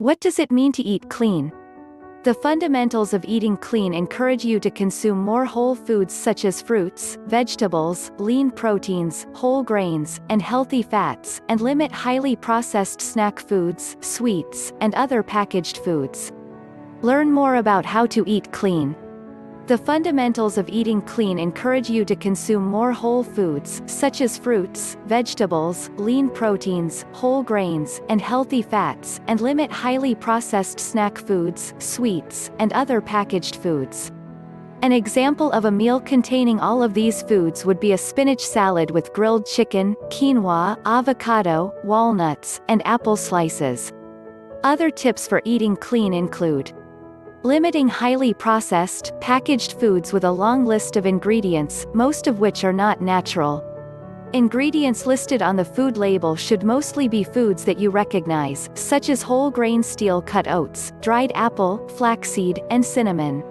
What does it mean to eat clean? The fundamentals of eating clean encourage you to consume more whole foods such as fruits, vegetables, lean proteins, whole grains, and healthy fats, and limit highly processed snack foods, sweets, and other packaged foods. Learn more about how to eat clean. The fundamentals of eating clean encourage you to consume more whole foods, such as fruits, vegetables, lean proteins, whole grains, and healthy fats, and limit highly processed snack foods, sweets, and other packaged foods. An example of a meal containing all of these foods would be a spinach salad with grilled chicken, quinoa, avocado, walnuts, and apple slices. Other tips for eating clean include limiting highly processed, packaged foods with a long list of ingredients, most of which are not natural. Ingredients listed on the food label should mostly be foods that you recognize, such as whole grain steel-cut oats, dried apple, flaxseed, and cinnamon.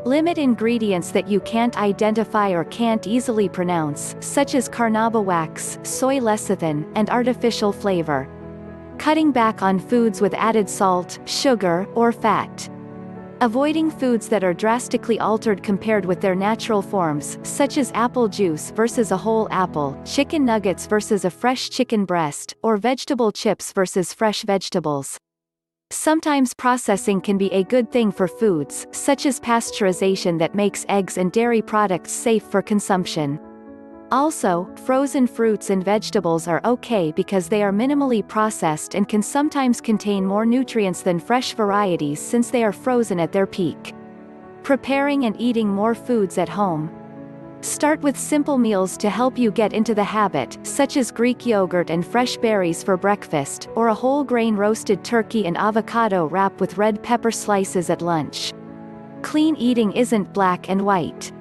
Limit ingredients that you can't identify or can't easily pronounce, such as carnauba wax, soy lecithin, and artificial flavor. Cutting back on foods with added salt, sugar, or fat. Avoiding foods that are drastically altered compared with their natural forms, such as apple juice versus a whole apple, chicken nuggets versus a fresh chicken breast, or vegetable chips versus fresh vegetables. Sometimes processing can be a good thing for foods, such as pasteurization that makes eggs and dairy products safe for consumption. Also, frozen fruits and vegetables are okay because they are minimally processed and can sometimes contain more nutrients than fresh varieties since they are frozen at their peak. Preparing and eating more foods at home. Start with simple meals to help you get into the habit, such as Greek yogurt and fresh berries for breakfast, or a whole grain roasted turkey and avocado wrap with red pepper slices at lunch. Clean eating isn't black and white.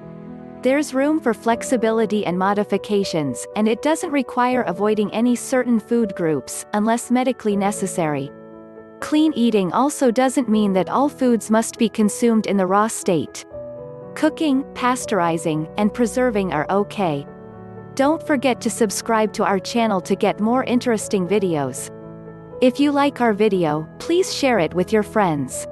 There's room for flexibility and modifications, and it doesn't require avoiding any certain food groups, unless medically necessary. Clean eating also doesn't mean that all foods must be consumed in the raw state. Cooking, pasteurizing, and preserving are okay. Don't forget to subscribe to our channel to get more interesting videos. If you like our video, please share it with your friends.